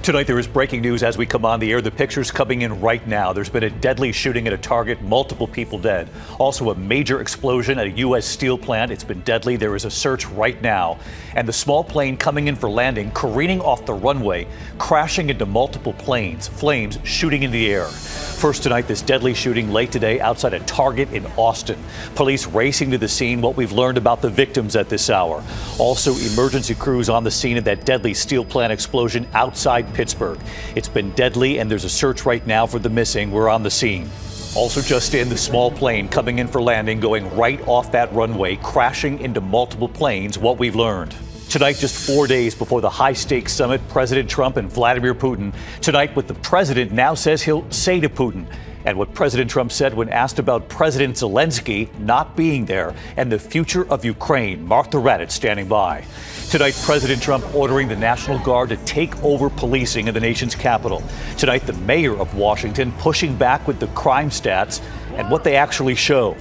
Tonight, there is breaking news as we come on the air. The pictures coming in right now. There's been a deadly shooting at a Target, multiple people dead. Also, a major explosion at a U.S. steel plant. It's been deadly. There is a search right now. And the small plane coming in for landing, careening off the runway, crashing into multiple planes, flames shooting in the air. First tonight, this deadly shooting late today outside a Target in Austin. Police racing to the scene, what we've learned about the victims at this hour. Also, emergency crews on the scene of that deadly steel plant explosion outside Pittsburgh. It's been deadly, and there's a search right now for the missing. We're on the scene. Also just in, the small plane coming in for landing, going right off that runway, crashing into multiple planes, what we've learned. Tonight, just 4 days before the high-stakes summit, President Trump and Vladimir Putin. Tonight, what the president now says he'll say to Putin, and what President Trump said when asked about President Zelensky not being there, and the future of Ukraine. Mark the Radit standing by. Tonight, President Trump ordering the National Guard to take over policing in the nation's capital. Tonight, the mayor of Washington pushing back with the crime stats and what they actually show.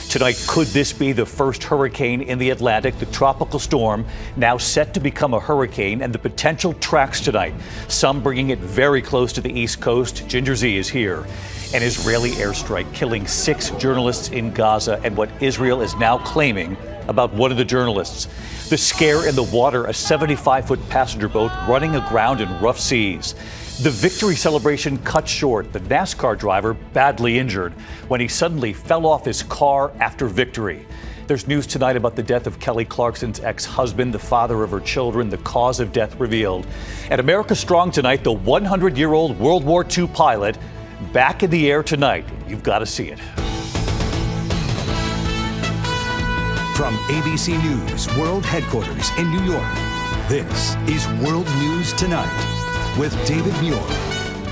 Tonight, could this be the first hurricane in the Atlantic? The tropical storm now set to become a hurricane, and the potential tracks tonight. Some bringing it very close to the East Coast. Ginger Z is here. An Israeli airstrike killing 6 journalists in Gaza, and what Israel is now claiming about one of the journalists. The scare in the water, a 75-foot passenger boat running aground in rough seas. The victory celebration cut short. The NASCAR driver badly injured when he suddenly fell off his car after victory. There's news tonight about the death of Kelly Clarkson's ex-husband, the father of her children, the cause of death revealed. At America Strong tonight, the 100-year-old World War II pilot back in the air tonight. You've got to see it. From ABC News World Headquarters in New York, this is World News Tonight with David Muir.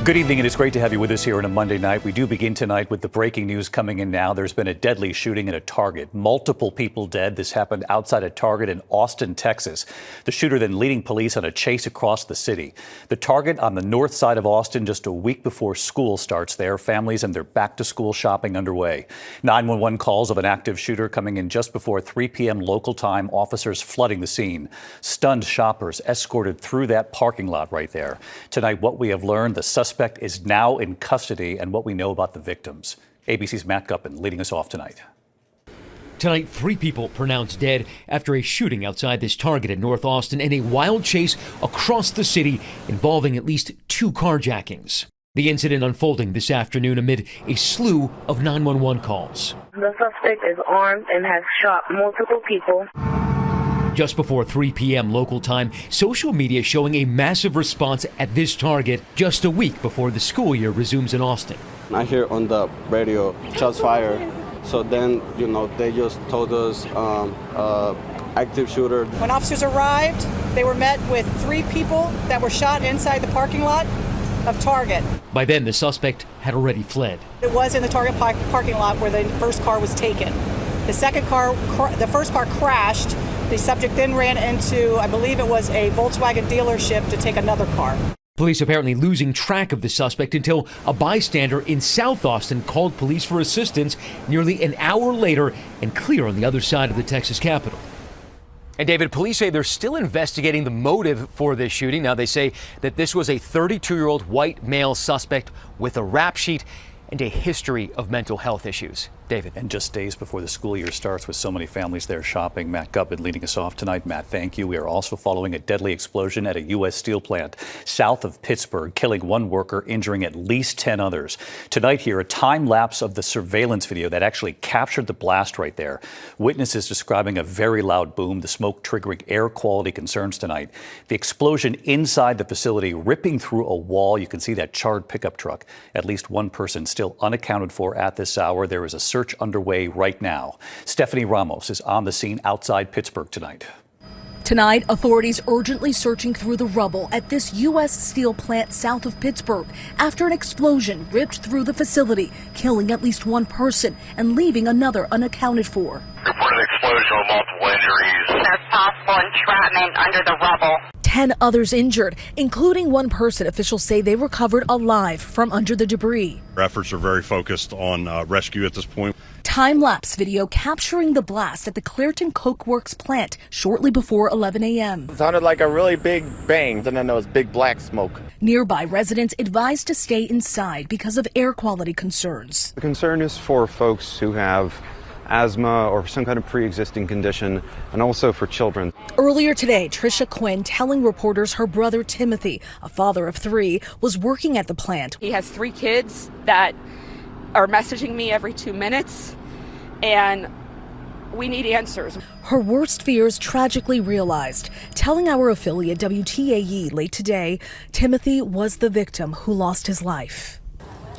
Good evening, and it's great to have you with us here on a Monday night. We do begin tonight with the breaking news coming in now. There's been a deadly shooting at a Target. Multiple people dead. This happened outside a Target in Austin, Texas. The shooter then leading police on a chase across the city. The Target on the north side of Austin just a week before school starts there. Families and their back-to-school shopping underway. 911 calls of an active shooter coming in just before 3 p.m. local time. Officers flooding the scene. Stunned shoppers escorted through that parking lot right there. Tonight, what we have learned, the suspect is now in custody, and what we know about the victims. ABC's Matt Guppin leading us off tonight. Tonight, 3 people pronounced dead after a shooting outside this Target in North Austin and a wild chase across the city involving at least 2 carjackings. The incident unfolding this afternoon amid a slew of 911 calls. The suspect is armed and has shot multiple people. Just before 3 p.m. local time, social media showing a massive response at this Target just a week before the school year resumes in Austin. I hear on the radio, shots fired. So then, they just told us active shooter. When officers arrived, they were met with 3 people that were shot inside the parking lot of Target. By then, the suspect had already fled. It was in the Target parking lot where the first car was taken. The first car crashed. The subject then ran into, I believe it was a Volkswagen dealership to take another car. Police apparently losing track of the suspect until a bystander in South Austin called police for assistance nearly an hour later and clear on the other side of the Texas Capitol. And David, police say they're still investigating the motive for this shooting. Now, they say that this was a 32-year-old white male suspect with a rap sheet and a history of mental health issues. David. And just days before the school year starts with so many families there shopping. Matt Guppin leading us off tonight. Matt, thank you. We are also following a deadly explosion at a U.S. steel plant south of Pittsburgh, killing 1 worker, injuring at least 10 others. Tonight here, a time lapse of the surveillance video that actually captured the blast right there. Witnesses describing a very loud boom, the smoke triggering air quality concerns tonight. The explosion inside the facility ripping through a wall. You can see that charred pickup truck. At least 1 person still unaccounted for at this hour. There is a search underway right now. Stephanie Ramos is on the scene outside Pittsburgh tonight. Tonight, authorities urgently searching through the rubble at this U.S. steel plant south of Pittsburgh after an explosion ripped through the facility, killing at least 1 person and leaving another unaccounted for. Reported explosion with multiple injuries. There's possible entrapment under the rubble. 10 others injured, including one person officials say they recovered alive from under the debris. Our efforts are very focused on rescue at this point. Time-lapse video capturing the blast at the Clairton Coke Works plant shortly before 11 a.m. It sounded like a really big bang, and then there was big black smoke. Nearby residents advised to stay inside because of air quality concerns. The concern is for folks who have asthma or some kind of pre-existing condition, and also for children. Earlier today, Tricia Quinn telling reporters her brother Timothy, a father of 3, was working at the plant. He has 3 kids that are messaging me every 2 minutes, and we need answers. Her worst fears tragically realized. Telling our affiliate WTAE late today, Timothy was the victim who lost his life.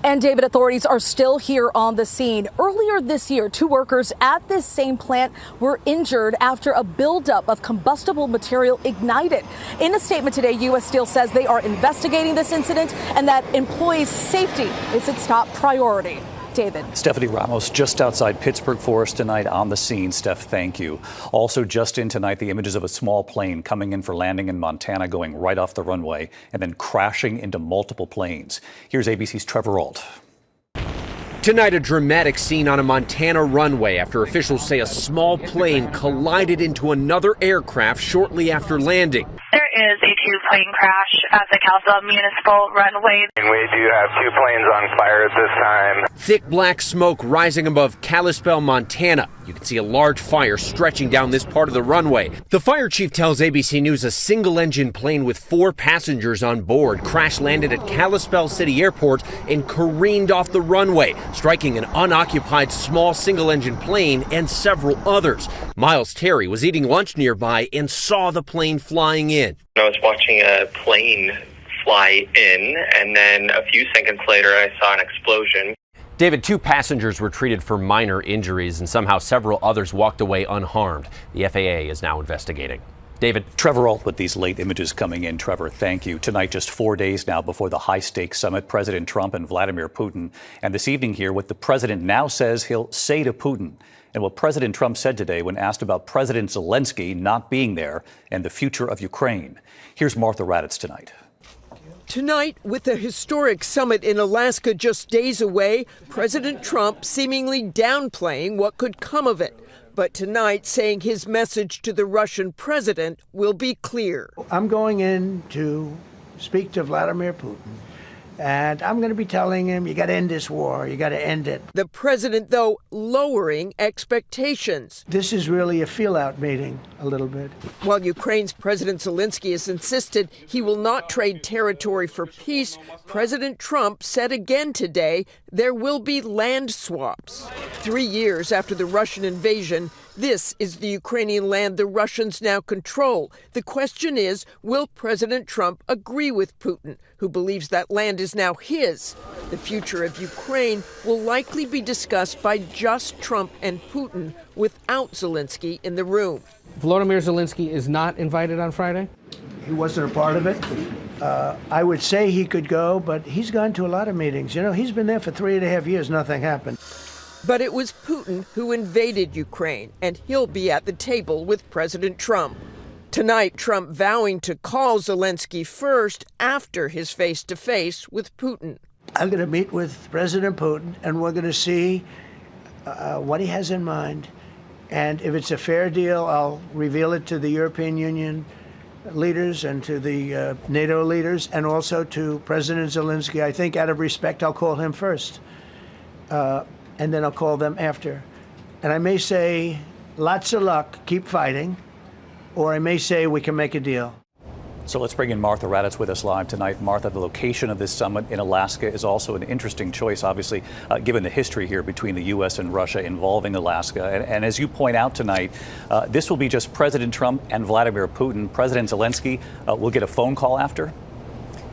And David, authorities are still here on the scene. Earlier this year, 2 workers at this same plant were injured after a buildup of combustible material ignited. In a statement today, U.S. Steel says they are investigating this incident and that employees' safety is its top priority. David. Stephanie Ramos just outside Pittsburgh for us tonight on the scene. Steph, thank you. Also just in tonight, the images of a small plane coming in for landing in Montana, going right off the runway and then crashing into multiple planes. Here's ABC's Trevor Ault. Tonight, a dramatic scene on a Montana runway after officials say a small plane collided into another aircraft shortly after landing. There is a 2-plane crash at the Kalispell Municipal runway. And we do have 2 planes on fire at this time. Thick black smoke rising above Kalispell, Montana. You can see a large fire stretching down this part of the runway. The fire chief tells ABC News a single-engine plane with 4 passengers on board crash-landed at Kalispell City Airport and careened off the runway, striking an unoccupied small single-engine plane and several others. Miles Terry was eating lunch nearby and saw the plane flying in. I was watching a plane fly in, and then a few seconds later I saw an explosion. David, 2 passengers were treated for minor injuries, and somehow several others walked away unharmed. The FAA is now investigating. David. Trevor Ault with these late images coming in. Trevor, thank you. Tonight, just 4 days now before the high-stakes summit, President Trump and Vladimir Putin. And this evening here, what the president now says he'll say to Putin, and what President Trump said today when asked about President Zelensky not being there and the future of Ukraine. Here's Martha Raddatz tonight. Tonight, with a historic summit in Alaska just days away, President Trump seemingly downplaying what could come of it. But tonight, saying his message to the Russian president will be clear. I'm going in to speak to Vladimir Putin, and I'm going to be telling him, you got to end this war, you got to end it. The president, though, lowering expectations. This is really a feel-out meeting, a little bit. While Ukraine's President Zelensky has insisted he will not trade territory for peace, President Trump said again today there will be land swaps. 3 years after the Russian invasion, this is the Ukrainian land the Russians now control. The question is, will President Trump agree with Putin, who believes that land is now his? The future of Ukraine will likely be discussed by just Trump and Putin without Zelensky in the room. Volodymyr Zelensky is not invited on Friday? He wasn't a part of it. I would say he could go, but he's gone to a lot of meetings. You know, he's been there for 3.5 years, nothing happened. But it was Putin who invaded Ukraine, and he'll be at the table with President Trump. Tonight, Trump vowing to call Zelensky first after his face-to-face with Putin. I'm going to meet with President Putin, and we're going to see what he has in mind. And if it's a fair deal, I'll reveal it to the European Union leaders and to the NATO leaders, and also to President Zelensky. I think out of respect, I'll call him first. And then I'll call them after. And I may say, lots of luck, keep fighting, or I may say we can make a deal. So let's bring in Martha Raddatz with us live tonight. Martha, the location of this summit in Alaska is also an interesting choice, obviously, given the history here between the U.S. and Russia involving Alaska. And as you point out tonight, this will be just President Trump and Vladimir Putin. President Zelensky will get a phone call after.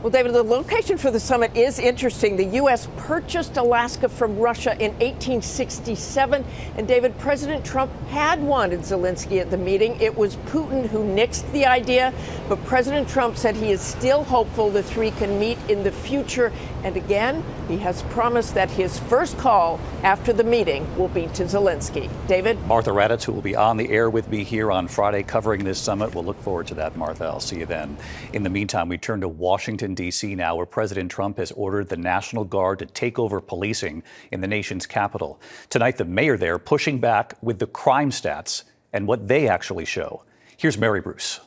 Well, David, the location for the summit is interesting. The U.S. purchased Alaska from Russia in 1867. And, David, President Trump had wanted Zelensky at the meeting. It was Putin who nixed the idea. But President Trump said he is still hopeful the 3 can meet in the future And again, he has promised that his first call after the meeting will be to Zelensky. David? Martha Raddatz, who will be on the air with me here on Friday covering this summit. We'll look forward to that, Martha. I'll see you then. In the meantime, we turn to Washington, D.C. now, where President Trump has ordered the National Guard to take over policing in the nation's capital. Tonight, the mayor there pushing back with the crime stats and what they actually show. Here's Mary Bruce.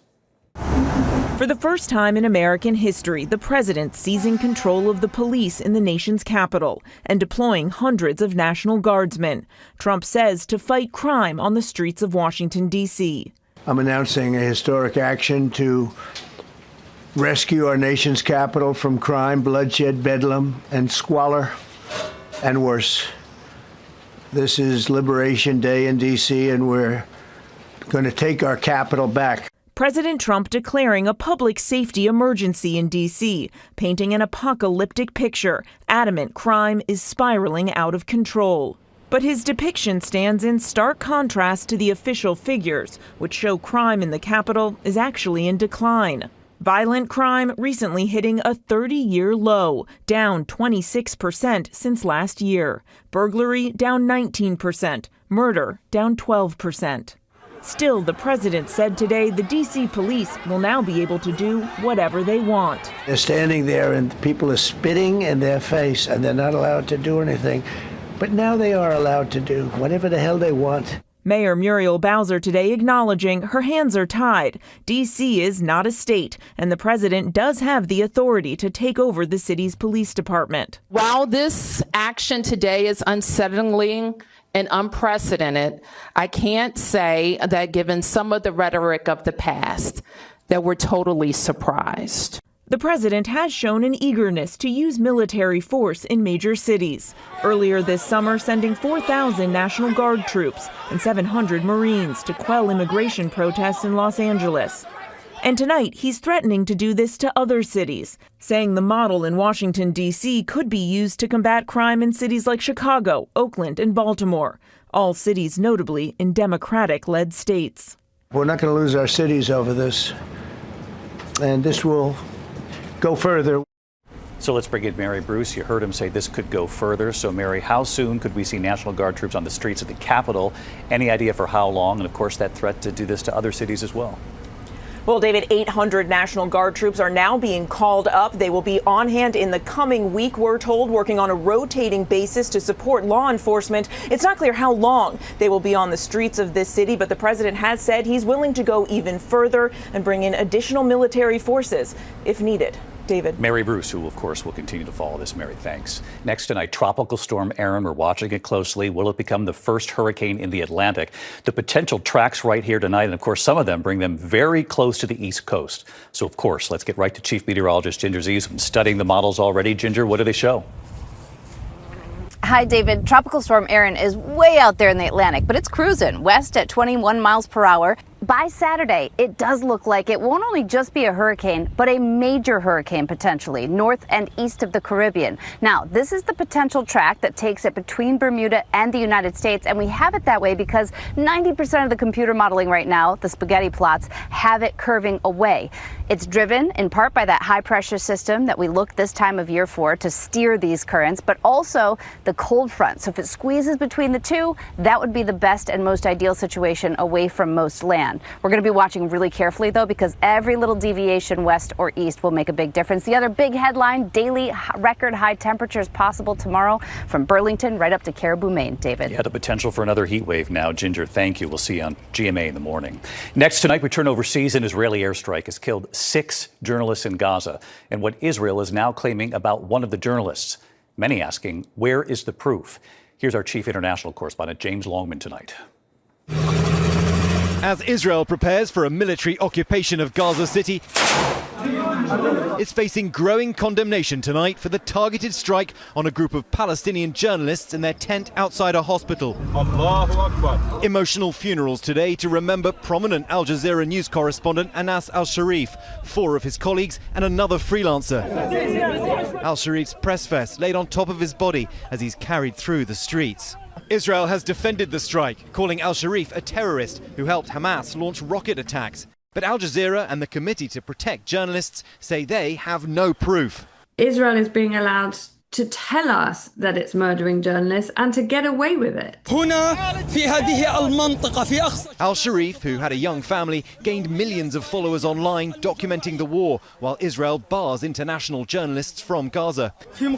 For the first time in American history, the president seizing control of the police in the nation's capital and deploying hundreds of National Guardsmen. Trump says to fight crime on the streets of Washington, D.C. I'm announcing a historic action to rescue our nation's capital from crime, bloodshed, bedlam, and squalor, and worse. This is Liberation Day in D.C., and we're going to take our capital back. President Trump declaring a public safety emergency in D.C., painting an apocalyptic picture, adamant crime is spiraling out of control. But his depiction stands in stark contrast to the official figures, which show crime in the capital is actually in decline. Violent crime recently hitting a 30-year low, down 26% since last year. Burglary down 19%, murder down 12%. Still, the president said today the D.C. police will now be able to do whatever they want. They're standing there and people are spitting in their face and they're not allowed to do anything. But now they are allowed to do whatever the hell they want. Mayor Muriel Bowser today acknowledging her hands are tied. D.C. is not a state, and the president does have the authority to take over the city's police department. While this action today is unsettling and unprecedented, I can't say that given some of the rhetoric of the past, that we're totally surprised. The president has shown an eagerness to use military force in major cities. Earlier this summer, sending 4,000 National Guard troops and 700 Marines to quell immigration protests in Los Angeles. And tonight, he's threatening to do this to other cities, saying the model in Washington, D.C. could be used to combat crime in cities like Chicago, Oakland, and Baltimore, all cities notably in Democratic-led states. We're not going to lose our cities over this, and this will go further. So let's bring in Mary Bruce. You heard him say this could go further. So, Mary, how soon could we see National Guard troops on the streets of the Capitol? Any idea for how long? And, of course, that threat to do this to other cities as well. Well, David, 800 National Guard troops are now being called up. They will be on hand in the coming week, we're told, working on a rotating basis to support law enforcement. It's not clear how long they will be on the streets of this city, but the president has said he's willing to go even further and bring in additional military forces if needed. David. Mary Bruce, who, of course, will continue to follow this. Mary, thanks. Next tonight, Tropical Storm Erin. We're watching it closely. Will it become the first hurricane in the Atlantic? The potential tracks right here tonight, and, of course, some of them bring them very close to the East Coast. So, of course, let's get right to Chief Meteorologist Ginger Zee, who's been studying the models already. Ginger, what do they show? Hi, David. Tropical Storm Erin is way out there in the Atlantic, but it's cruising west at 21 miles per hour. By Saturday, it does look like it won't only just be a hurricane, but a major hurricane potentially north and east of the Caribbean. Now, this is the potential track that takes it between Bermuda and the United States, and we have it that way because 90% of the computer modeling right now, the spaghetti plots, have it curving away. It's driven in part by that high pressure system that we look this time of year for to steer these currents, but also the cold front. So if it squeezes between the two, that would be the best and most ideal situation away from most land. We're going to be watching really carefully, though, because every little deviation west or east will make a big difference. The other big headline, daily record high temperatures possible tomorrow from Burlington right up to Caribou, Maine. David. Yeah, the potential for another heat wave now. Ginger, thank you. We'll see you on GMA in the morning. Next tonight, we turn overseas. An Israeli airstrike has killed 6 journalists in Gaza, and what Israel is now claiming about one of the journalists. Many asking, where is the proof? Here's our chief international correspondent, James Longman, tonight. As Israel prepares for a military occupation of Gaza City, it's facing growing condemnation tonight for the targeted strike on a group of Palestinian journalists in their tent outside a hospital. Emotional funerals today to remember prominent Al Jazeera news correspondent Anas al-Sharif, 4 of his colleagues and another freelancer. Al-Sharif's press vest laid on top of his body as he's carried through the streets. Israel has defended the strike, calling al-Sharif a terrorist who helped Hamas launch rocket attacks. But Al Jazeera and the Committee to Protect Journalists say they have no proof. Israel is being allowed to tell us that it's murdering journalists and to get away with it. Al-Sharif, who had a young family, gained millions of followers online documenting the war, while Israel bars international journalists from Gaza. He's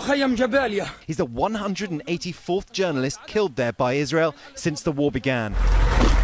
the 184th journalist killed there by Israel since the war began.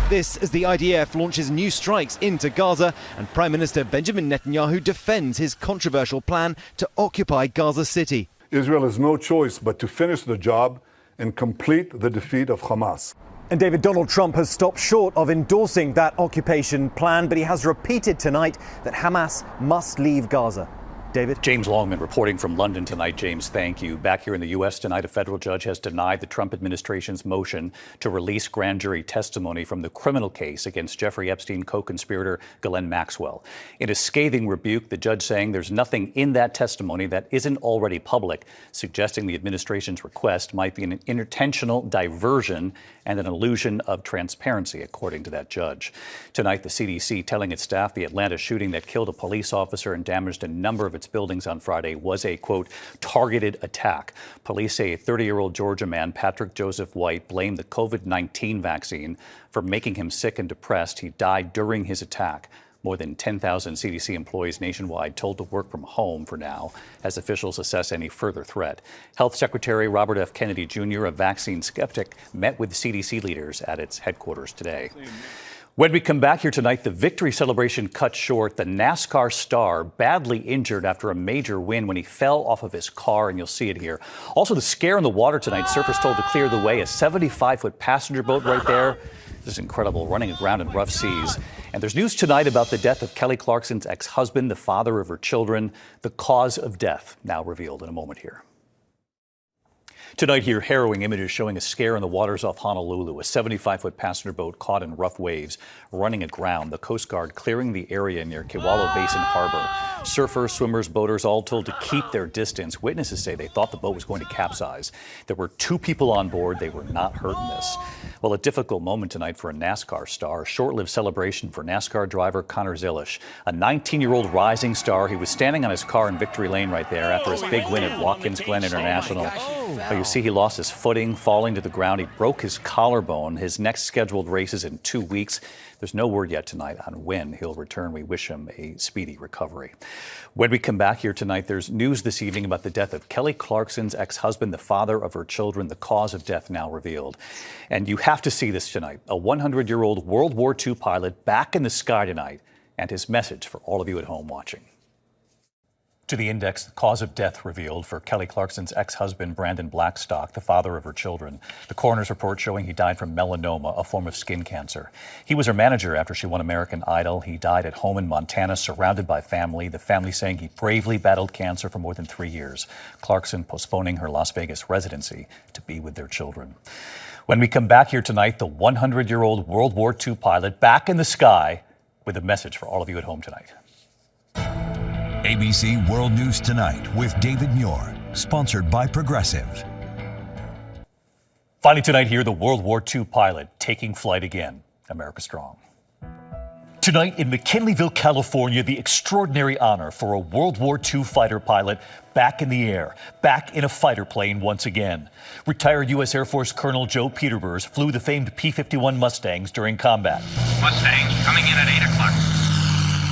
This as the IDF launches new strikes into Gaza, and Prime Minister Benjamin Netanyahu defends his controversial plan to occupy Gaza City. Israel has no choice but to finish the job and complete the defeat of Hamas. And David, Donald Trump has stopped short of endorsing that occupation plan, but he has repeated tonight that Hamas must leave Gaza. David? James Longman reporting from London tonight. James, thank you. Back here in the U.S. tonight, a federal judge has denied the Trump administration's motion to release grand jury testimony from the criminal case against Jeffrey Epstein co-conspirator Ghislaine Maxwell. In a scathing rebuke, the judge saying there's nothing in that testimony that isn't already public, suggesting the administration's request might be an intentional diversion and an illusion of transparency, according to that judge. Tonight, the CDC telling its staff the Atlanta shooting that killed a police officer and damaged a number of its buildings on Friday was a, quote, targeted attack. Police say a 30-year-old Georgia man, Patrick Joseph White, blamed the COVID-19 vaccine for making him sick and depressed. He died during his attack. More than 10,000 CDC employees nationwide told to work from home for now as officials assess any further threat. Health Secretary Robert F. Kennedy Jr., a vaccine skeptic, met with CDC leaders at its headquarters today. When we come back here tonight, the victory celebration cut short. The NASCAR star badly injured after a major win when he fell off of his car, and you'll see it here. Also, the scare in the water tonight. Surfers told to clear the way. A 75-foot passenger boat right there. This is incredible, running aground in rough seas. And there's news tonight about the death of Kelly Clarkson's ex-husband, the father of her children. The cause of death now revealed in a moment here. Tonight here, harrowing images showing a scare in the waters off Honolulu. A 75-foot passenger boat caught in rough waves, running aground. The Coast Guard clearing the area near Kewalo Basin Harbor. Surfers, swimmers, boaters all told to keep their distance. Witnesses say they thought the boat was going to capsize. There were 2 people on board. They were not hurt in this. Well, a difficult moment tonight for a NASCAR star. A short-lived celebration for NASCAR driver Connor Zilisch, a 19-year-old rising star. He was standing on his car in Victory Lane right there after his big win at Watkins Glen International. You see he lost his footing, falling to the ground. He broke his collarbone. His next scheduled race is in 2 weeks. There's no word yet tonight on when he'll return. We wish him a speedy recovery. When we come back here tonight, there's news this evening about the death of Kelly Clarkson's ex-husband, the father of her children. The cause of death now revealed. And you have to see this tonight. A 100-year-old World War II pilot back in the sky tonight, and his message for all of you at home watching. To the Index, the cause of death revealed for Kelly Clarkson's ex-husband, Brandon Blackstock, the father of her children. The coroner's report showing he died from melanoma, a form of skin cancer. He was her manager after she won American Idol. He died at home in Montana, surrounded by family. The family saying he bravely battled cancer for more than 3 years. Clarkson postponing her Las Vegas residency to be with their children. When we come back here tonight, the 100-year-old World War II pilot back in the sky with a message for all of you at home tonight. ABC World News Tonight with David Muir, sponsored by Progressive. Finally tonight here, the World War II pilot taking flight again. America Strong. Tonight in McKinleyville, California, the extraordinary honor for a World War II fighter pilot back in the air, back in a fighter plane once again. Retired U.S. Air Force Colonel Joe Peterbers flew the famed P-51 Mustangs during combat. Mustangs coming in at 8 o'clock.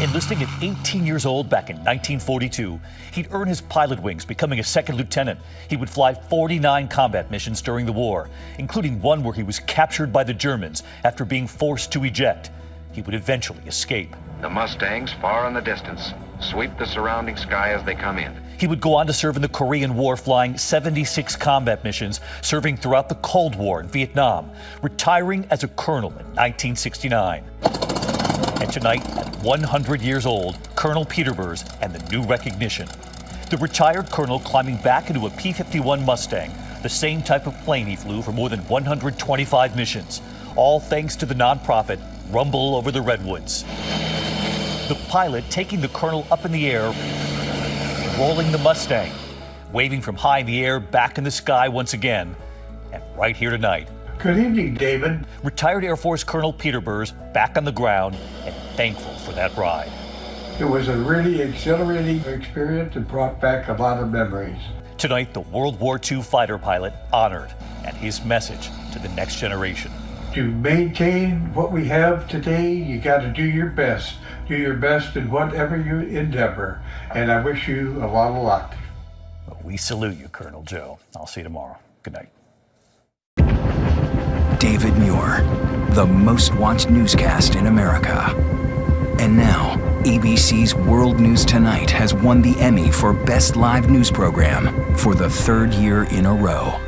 Enlisting at 18 years old back in 1942, he'd earn his pilot wings, becoming a second lieutenant. He would fly 49 combat missions during the war, including one where he was captured by the Germans after being forced to eject. He would eventually escape. The Mustangs, far in the distance, sweep the surrounding sky as they come in. He would go on to serve in the Korean War, flying 76 combat missions, serving throughout the Cold War in Vietnam, retiring as a colonel in 1969. And tonight, at 100 years old, Colonel Peterbers and the new recognition. The retired colonel climbing back into a P-51 Mustang, the same type of plane he flew for more than 125 missions, all thanks to the nonprofit Rumble Over the Redwoods. The pilot taking the colonel up in the air, rolling the Mustang, waving from high in the air back in the sky once again, and right here tonight. Good evening, David. Retired Air Force Colonel Peterbers back on the ground and thankful for that ride. It was a really exhilarating experience and brought back a lot of memories. Tonight, the World War II fighter pilot honored, and his message to the next generation. To maintain what we have today, you got to do your best. Do your best in whatever you endeavor. And I wish you a lot of luck. Well, we salute you, Colonel Joe. I'll see you tomorrow. Good night. David Muir, the most watched newscast in America. And now, ABC's World News Tonight has won the Emmy for Best Live News Program for the third year in a row.